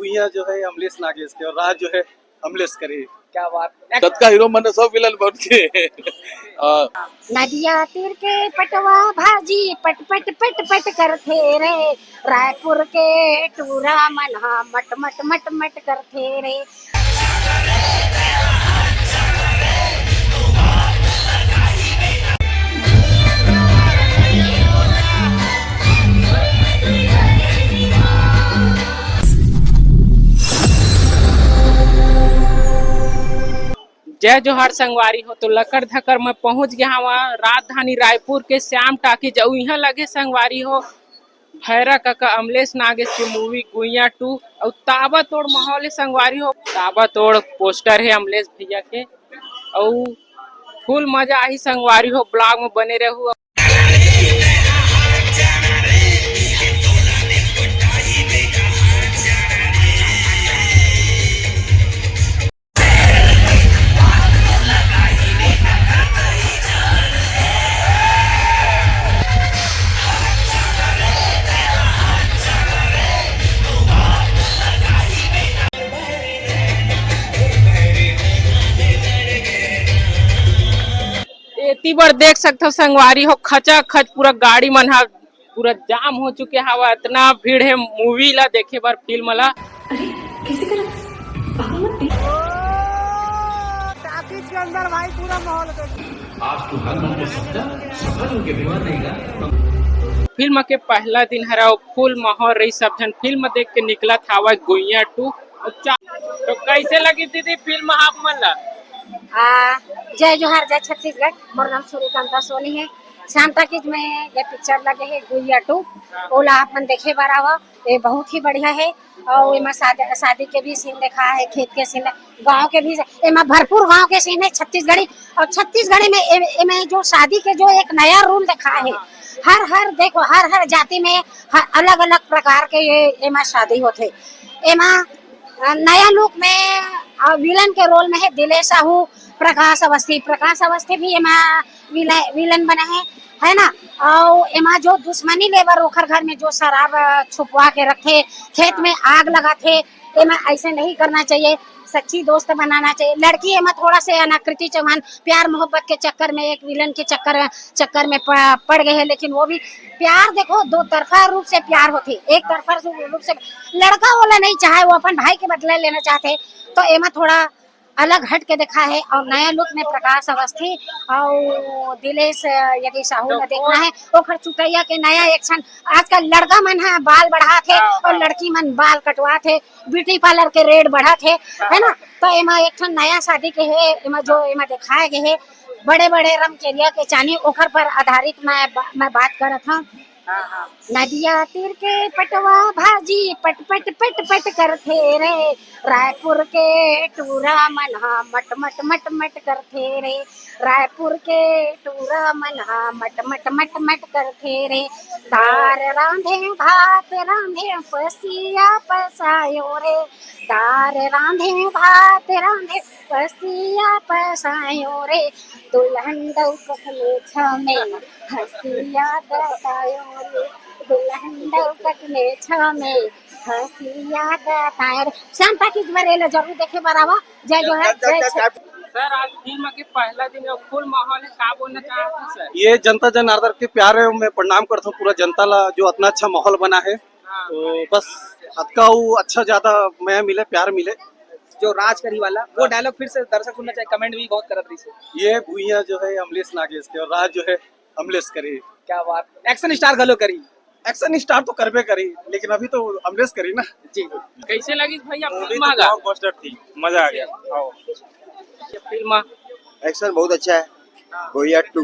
भूइया जो है अमलेश नागेश के और राज जो है अमलेश करे। क्या बात। कद का हीरो मैंने सब विलन बन के नदिया तीर के पटवा भाजी पट पट पट पट करते रे, रायपुर के टूरा मन्हा मट मट मट मट करते रे। जय जोहार संगवारी हो। तो लकर धकर में पहुंच गया वहाँ राजधानी रायपुर के श्याम टाकीज। यहाँ लगे संगवारी हो खैरा काका अमलेश नागेश की मूवी गुइया 2 और ताबा तोड़ माहौल है संगवारी हो। ताबा तोड़ पोस्टर है अमलेश भैया के और फुल मजा आई संगवारी हो। ब्लॉग में बने रहू। इतनी बार देख सकते हो संगवारी हो खचा खच पूरा गाड़ी मन हा पूरा जाम हो चुके हवा। इतना भीड़ है मूवी ला देखे बार फिल्म ला। अंदर भाई पूरा माहौल आज तू हर मन को समझा सफल होके बीमार रहेगा। फिल्म के पहला दिन हरा फुल माहौल रही। सब जन फिल्म देख के निकला था वह गुइया 2। तो कैसे लगी दीदी फिल्म आप मन ला? जय जोहार जय छत्तीसगढ़। मोर नाम सूर्यकांता सोनी है। श्याम टाकीज में ये पिक्चर लगे है गुइया 2। ओला आप मन देखे बार आवा। ये बहुत ही बढ़िया है और इमा शादी के भी सीन देखा है, खेत के सीन, गांव के भी इमा भरपूर गांव के सीन है छत्तीसगढ़ी। और छत्तीसगढ़ी में जो शादी के जो एक नया रूल देखा है। हर देखो हर जाति में अलग अलग प्रकार के ये इमा शादी होते। इमा नया लुक में विलन के रोल में है दिलेश साहू, प्रकाश अवस्थी भी एमा विलन बने है ना। और एमा जो दुश्मनी लेबर ओखर घर में जो शराब छुपवा के रखे, खेत में आग लगाते, एमा ऐसे नहीं करना चाहिए। सच्ची दोस्त बनाना चाहिए। लड़की एमा थोड़ा से अनाकृति चौहान प्यार मोहब्बत के चक्कर में एक विलन के चक्कर में पड़ गए हैं। लेकिन वो भी प्यार देखो दो तरफा रूप से प्यार होती। एक तरफा रूप से लड़का वाला नहीं चाहे, वो अपन भाई के बदला लेना चाहते। तो एमा थोड़ा अलग हट के देखा है। और नया लुक में प्रकाश अवस्थी और दिलेश यदि साहू ने देखना है ओखर चुटैया के नया एक्शन। आजकल लड़का मन है बाल बढ़ा थे और लड़की मन बाल कटवा थे, ब्यूटी पार्लर के रेट बढ़ा थे, है ना। तो एमा एक नया शादी के है एमा जो एमा दिखाए गए है बड़े बड़े रमकेरिया के चानी ओखर पर आधारित मैं बात करत हूँ। नदिया तीर के पटवा भाजी पट पट पट पट करते रे, रायपुर के टूरा मन्हा मट मट मट मट करते रे, रायपुर के टूरा मन्हा मट मट मट मट करते रे। दार रांधे भात रांधे पसिया पसायो रे, दार रांधे भात रांधे पसिया पसायो रे, दुल्हन दौकत में छमे हसिया बतायो रे, दुल्हन दौकत में छमे हसिया बतायो रे। श्याम टाकीज में जरूर देखे बराबर। जय जोहार जय। सर आज फिल्म के पहला दिन फुल माहौल है, का बोलना चाहते हैं सर? ये जनता जनार्दन के प्यार है, मैं प्रणाम करता हूँ पूरा जनता ला जो इतना अच्छा माहौल बना है। तो बस अतका अच्छा ज्यादा मैं मिले प्यार मिले। जो राज करी वाला वो डायलॉग फिर से दर्शक सुनना चाहिए। कमेंट भी बहुत करत रही से। ये भूइया जो है अमलेश नागेश के और राज जो है अमलेश करे। क्या बात। एक्शन स्टार गलो करी। एक्शन स्टार तो करबे करी लेकिन अभी तो अमलेश करी ना जी। कैसे लगी भैया फिल्म? पोस्टर थी, मजा आ गया। फिल्म एक्शन बहुत अच्छा है। गुइया 2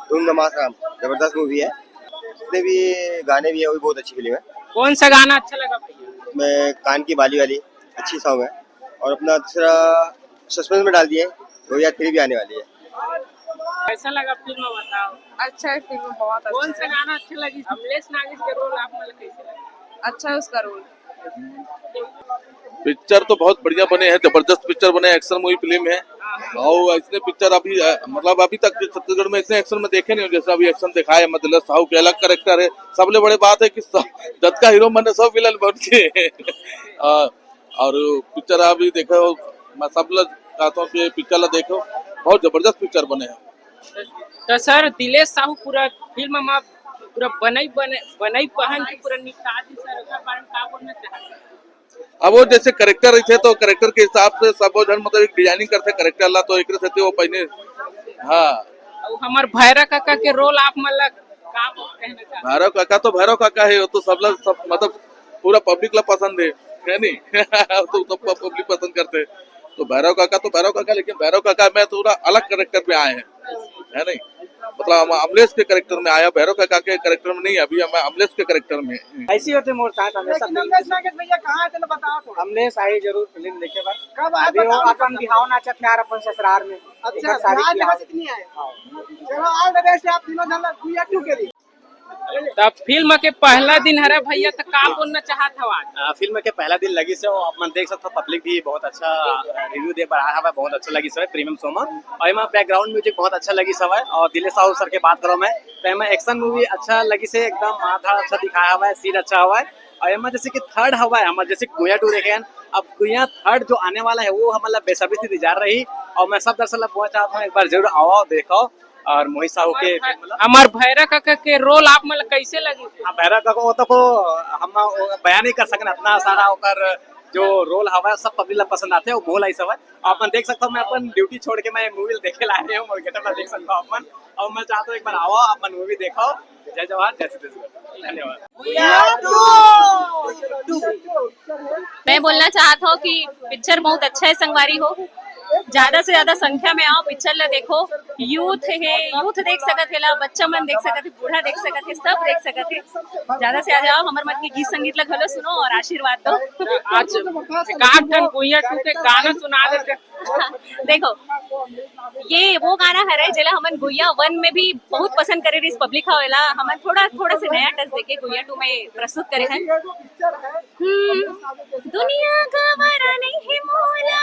धूम धमाका जबरदस्त मूवी है। जितने भी गाने भी है वो भी बहुत अच्छी फिल्म है। कौन सा गाना अच्छा लगा भैया? मैं कान की बाली वाली अच्छी सॉन्ग है। और अपना दूसरा सस्पेंस में डाल दिए गुइया 3 भी आने वाली है। कैसा लगा फिल्म बताओ? अच्छा है फिल्म बहुत अच्छा। कौन सा गाना अच्छा लगी? अमलेश नागेश के रोल आप मतलब कैसे लगा? अच्छा है उसका रोल। पिक्चर तो बहुत बढ़िया बने हैं, जबरदस्त पिक्चर बने, एक्शन मूवी फिल्म है। और इसने पिक्चर अभी मतलब अभी तक छत्तीसगढ़ में इतने एक्शन में देखे नहीं, जैसे अभी एक्शन दिखाया है मतलब साहू के अलग कैरेक्टर है। सबले बड़े बात है कि जद का हीरो मैंने सब विलन बन के और पिक्चर अभी देखो, मैं सब लोग कहता हूँ कि पिक्चर ला देखो, बहुत जबरदस्त पिक्चर बने हैं। तो सर दिलेश साहू पूरा फिल्म में पूरा बनई पहन के पूरा निपटा दी सर, ओकर बारे में का बोलना चाहते? अब वो जैसे करेक्टर थे तो करेक्टर के हिसाब से सब जन मतलब एक डिजाइनिंग करते करेक्टर ला, तो एक से वो पहले हाँ। और हमार भैरव काका के रोल आप मतलब का कहना चाहते? भैरव काका तो भैरव काका है, वो तो सब लोग सब मतलब पूरा पब्लिक ला पसंद है नहीं तो सब पब्लिक पसंद करते हैं। तो भैरव काका, लेकिन भैरव काका में थोड़ा अलग करेक्टर में आए हैं, है नहीं, मतलब हम अमलेश के करेक्टर में आया, भैरव काका के करेक्टर में नहीं, अभी हम अमलेश के करेक्टर में। ऐसी होते मोर साथ हमेशा भैया कहाँ चलो बताओ थोड़ा। अमलेश आई जरूर फिल्म देखे बार कब आए बताओ, अपन बिहाव नाचत यार अपन ससुराल में। अच्छा आज जगह से नहीं आए, चलो ऑल द बेस्ट आप तीनों जन गुइया 2 के लिए। तब फिल्म के पहला दिन हरे भैया तो का बोलना चाहत हवा? फिल्म के पहला दिन लगी से अपन देख सकते हो, पब्लिक भी बहुत अच्छा रिव्यू दे पा रहा है, बहुत अच्छा लगी सब प्रीमियम शो में। और इमा बैकग्राउंड म्यूजिक बहुत अच्छा लगी सब है। और दिलेश साहू सर के बात करो मैं तो इमा एक्शन मूवी अच्छा लगी से, एकदम माथा अच्छा दिखाया हुआ है, सीन अच्छा हुआ है। और इमा जैसे कि थर्ड हवा है हमारे, जैसे गुइया 2 देखे हैं, अब गुइया थर्ड जो आने वाला है वो हमारा बेसब्री से इंतजार रही। और मैं सब दर्शक बहुत चाहता हूँ एक बार जरूर आओ देखो। और मोहित साहू के हमार भैरव काका के रोल आप मतलब कैसे लगी? भैरव काका वो तो हम बयान नहीं कर सकते, इतना सारा ओकर जो रोल हवा सब पब्लिक ला पसंद आते हैं, वो बोल आई सब है। अपन देख सकता हूँ, मैं अपन ड्यूटी छोड़ के मैं मूवी देखे लाए हूँ, गेटअप देख सकता हूँ अपन। और मैं चाहता हूँ एक बार आओ अपन मूवी देखो। जय जवाहर जय छत्तीसगढ़, धन्यवाद। मैं बोलना चाहता हूँ कि पिक्चर बहुत अच्छा है, संगवारी हो ज्यादा से ज्यादा संख्या में आओ, पिक्चर ला देखो। यूथ है, यूथ देख सकत है, ला बच्चा मन देख सकत है, बूढ़ा देख सकत है, सब देख सकत है। ज्यादा से ज्यादा आओ, हमारे मन के गीत संगीत ला घलो सुनो और आशीर्वाद दो। आज गुइया 2 के गाना सुना देते। देखो ये वो गाना है जेला हमन गुइया 1 में भी बहुत पसंद करे रही पब्लिक हवेला, हमन थोड़ा से नया टच देके गुइया 2 में प्रस्तुत करे हैं। दुनिया गवारा नहीं है मोला,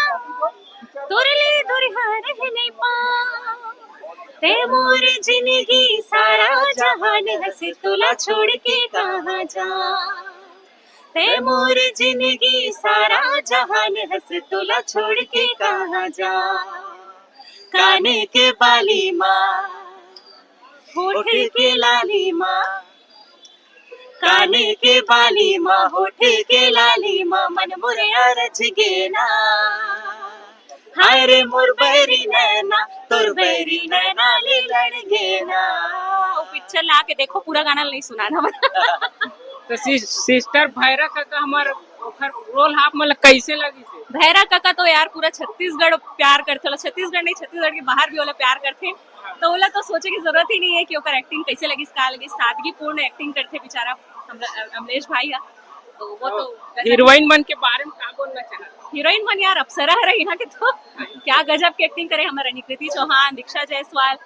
तुरले दुरहार है नहीं पा, ते मोर जिंदगी सारा जहान हंसे तुला छोड़ के कहाँ जा, ते मोर जिंदगी सारा जहान हंसे तुला छोड़ के कहाँ जा। काने के बाली माँ, होठ के लाली माँ, काने के बाली माँ, होठ के लाली माँ, मन मुरे अरज गेना, हाय रे मोर बैरी नैना, तोर बैरी नैना ले लड़ गेना। वो पिक्चर ला के देखो, पूरा गाना नहीं सुनाना। तो सिस्टर भैरव काका हमार रोल आप मतलब कैसे लगी? भैरव काका तो यार पूरा छत्तीसगढ़ प्यार करते, छत्तीसगढ़ नहीं छत्तीसगढ़ के बाहर भी वाला प्यार करते, तो बोला तो सोचे की जरूरत ही नहीं है कि ओकर एक्टिंग कैसे लगी, का लगी, सादगी पूर्ण एक्टिंग करते बेचारा अमलेश भाई है। तो वो तो हीरोइन मन के बारे में क्या बोलना चाहते? हीरोइन मन यार अप्सरा है यहाँ के, तो क्या गजब की एक्टिंग करे हमारा निकृति चौहान, दीक्षा जायसवाल,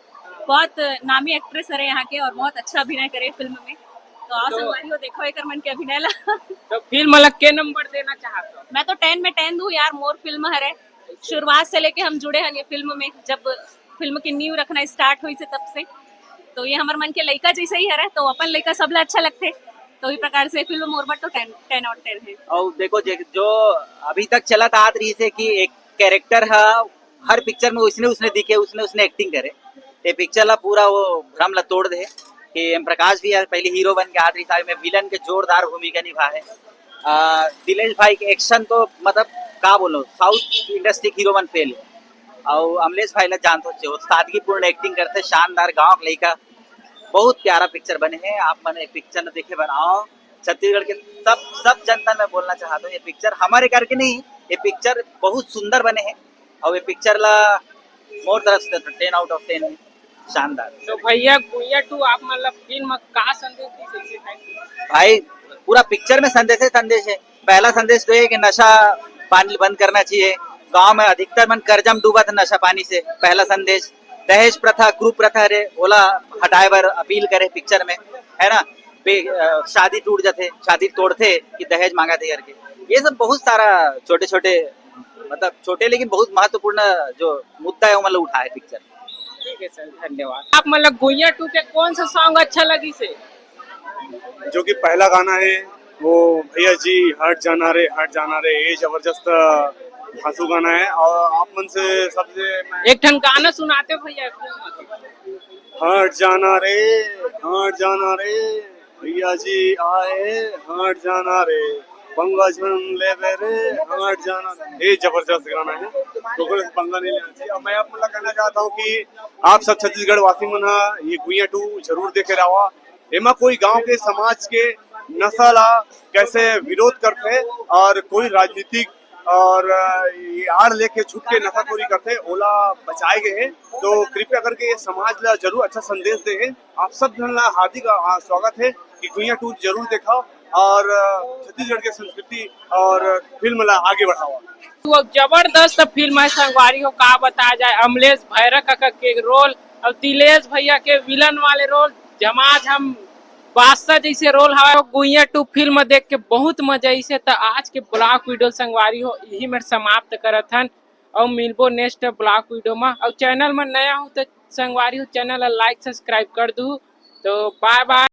बहुत नामी एक्ट्रेस है यहाँ के और बहुत अच्छा अभिनय करे फिल्म में। तो आओ संगवारी हो देखो एक मन के अभिनय ला। तो फिल्म मतलब के नंबर देना चाहते हो? मैं तो 10 में 10 दूं यार, मोर फिल्म है, शुरुआत से लेके हम जुड़े हैं ये फिल्म में, जब फिल्म की नींव रखना स्टार्ट हुई से तब से, तो ये हमारे मन के लड़का जैसे ही है, तो अपन लड़का सबला अच्छा लगते, तो इस प्रकार से फिल्म मोरबट तो 10 आउट 10 है। और देखो जो अभी तक चला था रही से कि एक कैरेक्टर है हर पिक्चर में उसने दिखे, उसने एक्टिंग करे, ये पिक्चर ला पूरा वो भ्रम ला तोड़ दे कि एम प्रकाश भी पहले हीरो बन के आदरी साहब में विलन के जोरदार भूमिका निभा है। दिलेश भाई के एक्शन तो मतलब का बोलो, साउथ इंडस्ट्री हीरो बन फेल है। और अमलेश भाई ला जानते हो सादगी पूर्ण एक्टिंग करते, शानदार गाँव के लड़का, बहुत प्यारा पिक्चर बने हैं। आप मैंने पिक्चर न देखे बनाओ, छत्तीसगढ़ के सब जनता में बोलना चाहता हूँ, ये पिक्चर हमारे करके नहीं, ये पिक्चर बहुत सुंदर बने हैं। और ये पिक्चर ला मोर तरफ से 10 आउट ऑफ 10 है, शानदार। तो भैया गुइया 2 आप मतलब फिल्म कहाँ संदेश दी? भाई पूरा पिक्चर में संदेश है। पहला संदेश तो है कि नशा पानी बंद करना चाहिए, गांव में अधिकतर मन कर्जम डूबा था नशा पानी से, पहला संदेश। दहेज प्रथा, क्रूप प्रथा रे ओला हटाए बर अपील करे पिक्चर में, है ना। शादी टूट जाते, शादी तोड़ते कि दहेज मांगा थे करके, ये सब बहुत सारा छोटे छोटे मतलब छोटे लेकिन बहुत महत्वपूर्ण जो मुद्दा है वो मतलब उठा है पिक्चर। ठीक है सर, धन्यवाद। आप मतलब गुइया 2 के कौन सा सॉन्ग अच्छा लगी से? जो कि पहला गाना है वो भैया जी हट जाना रे ये जबरदस्त धांसू गाना है। और आप मन से सबसे एक ठन गाना सुनाते भैया। हट जाना रे भैया जी आए हट जाना रे पंगा झन ले रे हट जाना रे। ये जबरदस्त गाना है, तो कोई पंगा नहीं लेना चाहिए। और मैं आप मतलब कहना चाहता हूँ कि आप सब छत्तीसगढ़ वासी मन ये गुइया 2 जरूर देखे रहा। एमा कोई गांव के समाज के नस्ल कैसे विरोध करते और कोई राजनीतिक और ये आड़ लेके छुट के नशाखोरी करते ओला बचाए गए हैं। तो कृपया करके ये समाज ला जरूर अच्छा संदेश दे है। आप सब जन ला हार्दिक स्वागत है कि गुइया 2 जरूर देखा और छत्तीसगढ़ के संस्कृति और फिल्म ला आगे बढ़ावा। वो जबरदस्त फिल्म है संगवारी हो, का बताया जाए। अमलेश भैरव काका के रोल और दिलेश भैया के विलन वाले रोल, जमाज हम बादशाह जैसे रोल हवा। गुइया 2 फिल्म देख के बहुत मजा ऐसे। तो आज के ब्लॉग वीडियो संगवारी हो यही में समाप्त करत हन और मिलबो नेक्स्ट ब्लॉग वीडियो में। और चैनल में नया हो तो संगवारी हो चैनल लाइक सब्सक्राइब कर दू। तो बाय बाय।